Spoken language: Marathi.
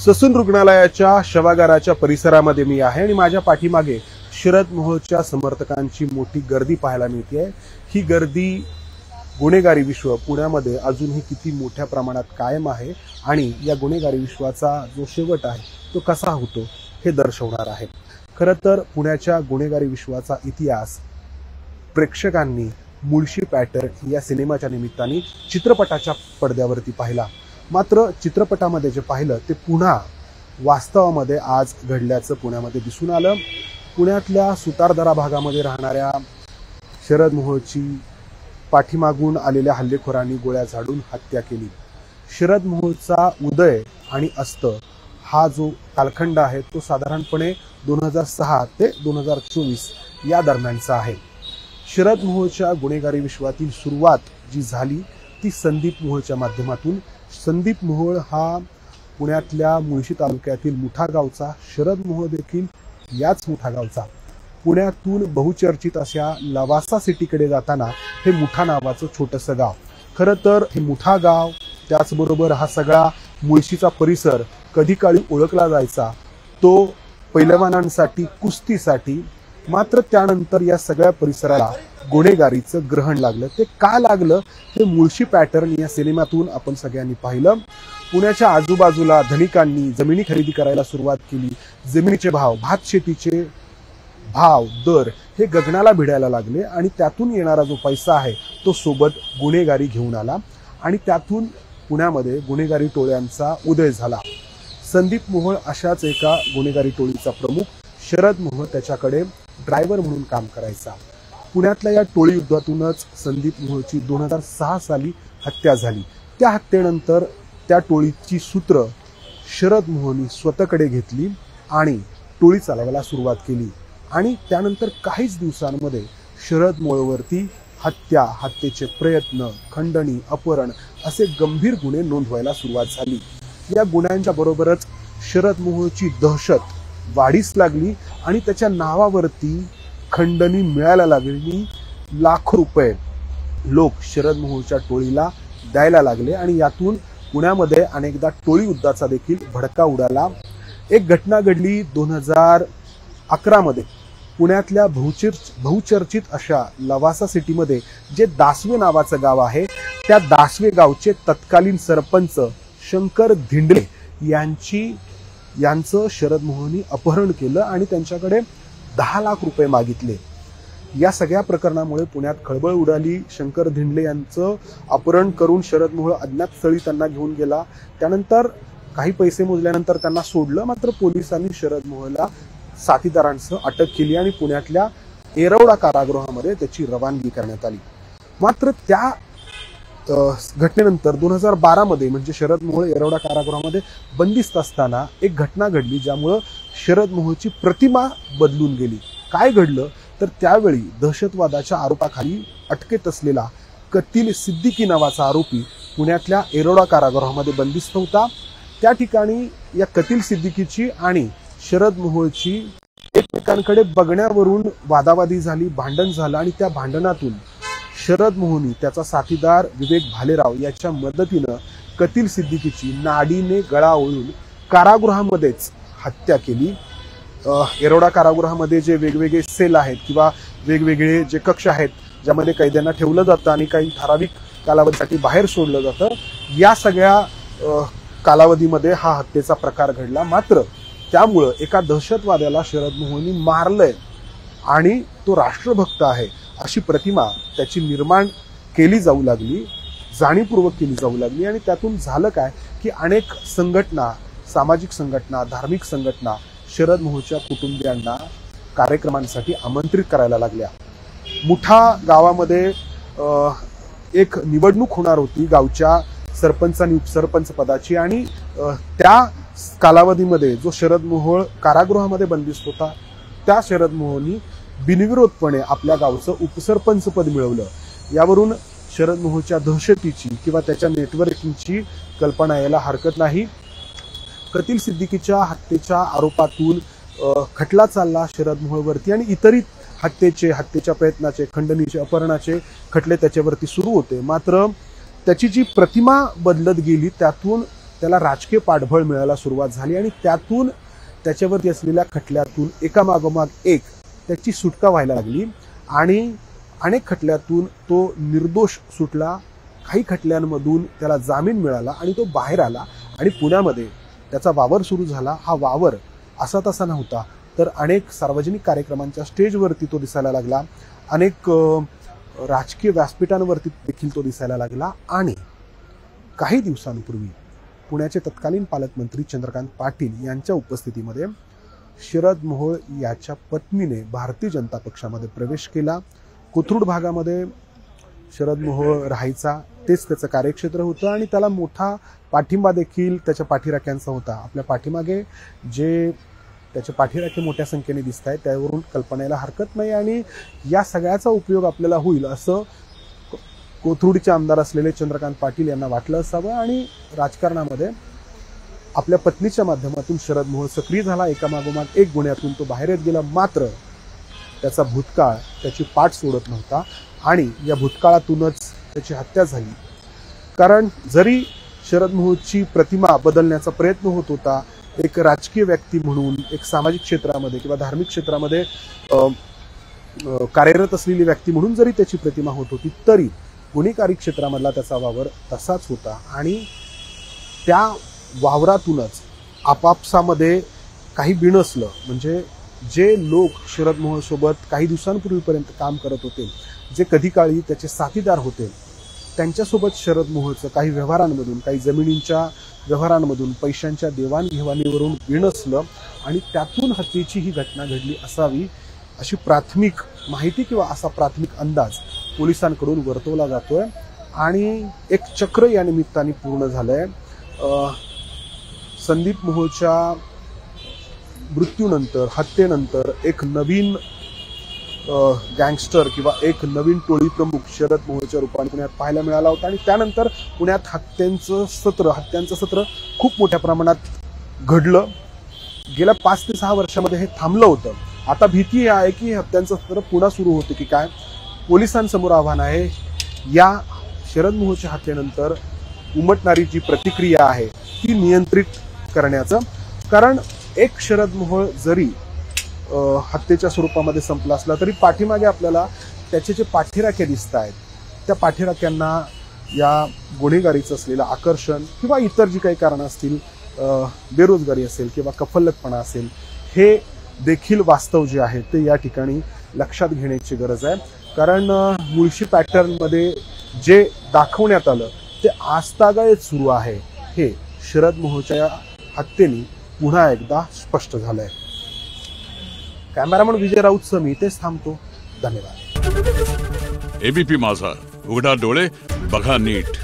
ससून रुग्णालयाच्या शवागाराच्या परिसरामध्ये मी आहे आणि माझ्या पाठीमागे शरद मोहोळच्या समर्थकांची मोठी गर्दी पाहायला मिळते। ही गर्दी गुन्हेगारी विश्व पुण्यामध्ये अजूनही किती मोठ्या प्रमाणात कायम आहे आणि या गुन्हेगारी विश्वाचा जो शेवट आहे तो कसा होतो हे दर्शवणार आहे। खरं तर पुण्याच्या गुन्हेगारी विश्वाचा इतिहास प्रेक्षकांनी मुळशी पॅटर्न या सिनेमाच्या निमित्ताने चित्रपटाच्या पडद्यावरती पाहिला। मात्र चित्रपटामध्ये जे पाहिलं ते पुन्हा वास्तवामध्ये आज घडल्याचं पुण्यामध्ये दिसून आलं। पुण्यातल्या सुतारदरा भागामध्ये राहणाऱ्या शरद मोहोळची पाठीमागून आलेल्या हल्लेखोरांनी गोळ्या झाडून हत्या केली। शरद मोहोळचा उदय आणि अस्त हा जो कालखंड आहे तो साधारणपणे 2006 ते 2024 या दरम्यानचा आहे। शरद मोहोळच्या गुन्हेगारी विश्वातील सुरुवात जी झाली ती संदीप मोहोळच्या माध्यमातून। संदीप मोहोळ हा पुण्यातल्या मुळशी तालुक्यातील मुठा गावचा, शरद मोहोळ देखील याच मुठा गावचा। पुण्यातून बहुचर्चित अशा लवासा सिटीकडे जाताना हे मुठा नावाचं छोटंसं गाव। खरं तर हे मुठा गाव त्याचबरोबर हा सगळा मुळशीचा परिसर कधी काळी ओळखला जायचा तो पैलवानांसाठी, कुस्तीसाठी। मात्र त्यानंतर या सगळ्या परिसराला गुन्हेगारीचं ग्रहण लागलं। ते का लागलं हे मुळशी पॅटर्न या सिनेमातून आपण सगळ्यांनी पाहिलं। पुण्याच्या आजूबाजूला धनिकांनी जमिनी खरेदी करायला सुरुवात केली। जमिनीचे भाव, भात शेतीचे भाव, दर हे गगनाला भिडायला लागले आणि त्यातून येणारा जो पैसा आहे तो सोबत गुन्हेगारी घेऊन आला आणि त्यातून पुण्यामध्ये गुन्हेगारी टोळ्यांचा उदय झाला। संदीप मोहोळ अशाच एका गुन्हेगारी टोळीचा प्रमुख, शरद मोहोळ त्याच्याकडे ड्रायव्हर म्हणून काम करायचा। पुण्यातल्या या टोळी युद्धातूनच संदीप मोहोळची 2006 साली हत्या झाली। त्या हत्येनंतर त्या टोळीची सूत्र शरद मोहोळनी स्वतःकडे घेतली आणि टोळी चालवायला सुरुवात केली आणि त्यानंतर काहीच दिवसांमध्ये शरद मोहोळवरती हत्या, हत्येचे प्रयत्न, खंडणी, अपहरण असे गंभीर गुन्हे नोंद व्हायला सुरुवात झाली। या गुन्ह्यांच्या बरोबरच शरद मोहोळची दहशत वाढीस लागली आणि त्याच्या नावावरती खंडणी मिळायला लागली। लाखो रुपये लोक शरद मोहोळच्या टोळीला द्यायला लागले आणि यातून पुण्यामध्ये अनेकदा टोळी युद्धाचा देखील भडका उडाला। एक घटना घडली 2011 मध्ये पुण्यातल्या बहुचर्चित अशा लवासा सिटीमध्ये जे दासवे नावाचं गाव आहे त्या दासवे गावचे तत्कालीन सरपंच शंकर धिंडले यांचं शरद मोहोळनी अपहरण केलं आणि त्यांच्याकडे 10 लाख रुपये मागितले। या सगळ्या प्रकरणामुळे पुण्यात खळबळ उडाली। शंकर धिंडले यांचं अपहरण करून शरद मोहोळ अज्ञात स्थळी त्यांना घेऊन गेला। त्यानंतर काही पैसे मोजल्यानंतर त्यांना सोडलं। मात्र पोलिसांनी शरद मोहोळला साथीदारांसह अटक केली आणि पुण्यातल्या येरवडा कारागृहामध्ये त्याची रवानगी करण्यात आली। मात्र त्या घटनेनंतर 2012 मध्ये म्हणजे शरद मोहोळ येरवडा कारागृहामध्ये बंदिस्त असताना एक घटना घडली ज्यामुळे शरद मोहोळची प्रतिमा बदलून गेली। काय घडलं तर त्यावेळी दहशतवादाच्या आरोपाखाली अटकेत असलेला कतील सिद्दीकी नावाचा आरोपी पुण्यातल्या येरवडा कारागृहामध्ये बंदिस्त होता। त्या ठिकाणी या कतील सिद्दीकीची आणि शरद मोहोळची एकमेकांकडे बघण्यावरून वादावादी झाली, भांडण झालं आणि त्या भांडणातून शरद मोहोळनी त्याचा साथीदार विवेक भालेराव याच्या मदतीनं कतील सिद्दीकीची नाडीने गळा ओळून कारागृहामध्येच हत्या केली। येरवडा कारागृहामध्ये जे वेगवेगळे सेल आहेत किंवा वेगवेगळे जे कक्ष आहेत ज्यामध्ये कैद्यांना ठेवलं जातं आणि काही ठराविक कालावधीसाठी बाहेर सोडलं जातं, या सगळ्या कालावधीमध्ये हा हत्येचा प्रकार घडला। मात्र त्यामुळं एका दहशतवाद्याला शरद मोहोळनी मारलंय आणि तो राष्ट्रभक्त आहे अशी प्रतिमा त्याची निर्माण केली जाऊ लागली, जाणीवपूर्वक केली जाऊ लागली। आणि त्यातून झालं काय की अनेक संघटना, सामाजिक संघटना, धार्मिक संघटना शरद मोहोळच्या कुटुंबियांना कार्यक्रमांसाठी आमंत्रित करायला लागल्या। मुठा गावामध्ये एक निवडणूक होणार होती गावच्या सरपंच आणि उपसरपंच पदाची आणि त्या कालावधीमध्ये जो शरद मोहोळ कारागृहामध्ये बंदिस्त होता त्या शरद मोहोळनी बिनविरोधपणे आपल्या गावचं उपसरपंच पद मिळवलं। यावरून शरद मोहोळच्या दहशतीची किंवा त्याच्या नेटवर्किंगची कल्पना यायला हरकत नाही। कतील सिद्दीकीच्या हत्येच्या आरोपातून खटला चालला शरद मोहोळवरती आणि इतरही हत्येच्या प्रयत्नाचे, खंडणीचे, अपहरणाचे खटले त्याच्यावरती सुरू होते। मात्र त्याची जी प्रतिमा बदलत गेली त्यातून त्याला राजकीय पाठबळ मिळायला सुरुवात झाली आणि त्यातून त्याच्यावरती असलेल्या खटल्यातून एकामागोमाग एक त्याची सुटका व्हायला लागली आणि अनेक खटल्यातून तो निर्दोष सुटला. काही खटल्यांमधून त्याला जामीन मिळाला आणि तो बाहेर आला आणि पुण्यामध्ये त्याचा वावर सुरू झाला. हा वावर असा तसा नव्हता, तर अनेक सार्वजनिक कार्यक्रमांच्या स्टेजवरती तो दिसायला लागला, अनेक राजकीय व्यासपीठांवरती देखील तो दिसायला लागला. आणि काही दिवसांपूर्वी पुण्याचे तत्कालीन पालकमंत्री चंद्रकांत पाटील यांच्या उपस्थितीमध्ये शरद मोहोळ याच्या पत्नीने भारतीय जनता पक्षामध्ये प्रवेश केला. कोथरूड भागामध्ये शरद मोहोळ राहायचा, तेच त्याचं कार्यक्षेत्र होतं आणि त्याला मोठा पाठिंबा देखील त्याच्या पाठीराख्यांचा होता. आपल्या पाठीमागे जे त्याचे पाठीराखे मोठ्या संख्येने दिसत आहेत त्यावरून कल्पनेला हरकत नाही आणि या सगळ्याचा उपयोग आपल्याला होईल असं कोथरूडचे आमदार असलेले चंद्रकांत पाटील यांना वाटलं असावं आणि राजकारणामध्ये आपल्या पत्नीच्या माध्यमातून शरद मोहोळ सक्रिय झाला. एकामागोमाग एक गुन्ह्यातून तो बाहेर येत गेला. मात्र त्याचा भूतकाळ त्याची पाठ सोडत नव्हता आणि या भूतकाळातूनच त्याची हत्या झाली. कारण जरी शरद मोहोळची प्रतिमा बदलण्याचा प्रयत्न होत होता, एक राजकीय व्यक्ती म्हणून, एक सामाजिक क्षेत्रामध्ये किंवा धार्मिक क्षेत्रामध्ये कार्यरत असलेली व्यक्ती म्हणून जरी त्याची प्रतिमा होत होती, तरी गुन्हेगारी क्षेत्रामधला त्याचा वावर तसाच होता आणि त्या वावरातूनच आपापसामध्ये काही बिनसलं. म्हणजे जे लोक शरद मोहोळ सोबत काही दिवसांपूर्वीपर्यंत काम करत होते, जे कधी काळी त्याचे साथीदार होते, त्यांच्यासोबत शरद मोहोळचं काही व्यवहारांमधून, काही जमिनींच्या व्यवहारांमधून, पैशांच्या देवाणघेवाणीवरून बिनसलं आणि त्यातून हत्येची ही घटना घडली असावी अशी प्राथमिक माहिती किंवा असा प्राथमिक अंदाज पोलिसांकडून वर्तवला जातोय. आणि एक चक्र या निमित्ताने पूर्ण झालंय. संदीप मोहोळच्या मृत्यूनंतर, हत्येनंतर एक नवीन गँगस्टर किंवा एक नवीन टोळी प्रमुख शरद मोहोळच्या रूपाने पुण्यात पाहायला मिळाला होता आणि त्यानंतर पुण्यात हत्यांचं सत्र खूप मोठ्या प्रमाणात घडलं. गेल्या 5 ते 6 वर्षामध्ये हे थांबलं होतं. आता भीती आहे की हत्यांचं सत्र पुन्हा सुरू होते की काय. पोलिसांसमोर आव्हान आहे या शरद मोहोळच्या हत्येनंतर उमटणारी जी प्रतिक्रिया आहे ती नियंत्रित करण्याचं. कारण एक शरद मोहोळ जरी हत्येच्या स्वरूपामध्ये संपला असला तरी पाठीमागे आपल्याला त्याचे जे पाठीराखे दिसत आहेत, त्या पाठीराख्यांना या गुन्हेगारीचं असलेलं आकर्षण किंवा इतर जी काही कारणं असतील, बेरोजगारी असेल किंवा कफल्लकपणा असेल, हे देखील वास्तव जे आहे ते या ठिकाणी लक्षात घेण्याची गरज आहे. कारण मुळशी पॅटर्नमध्ये जे दाखवण्यात आलं ते आजतागायत सुरू आहे हे शरद मोहोळच्या हत्येने पुन्हा एकदा स्पष्ट झालंय. कॅमेरामन विजय राऊत मी इथेच थांबतो. धन्यवाद. एबीपी माझा, उघडा डोळे बघा नीट.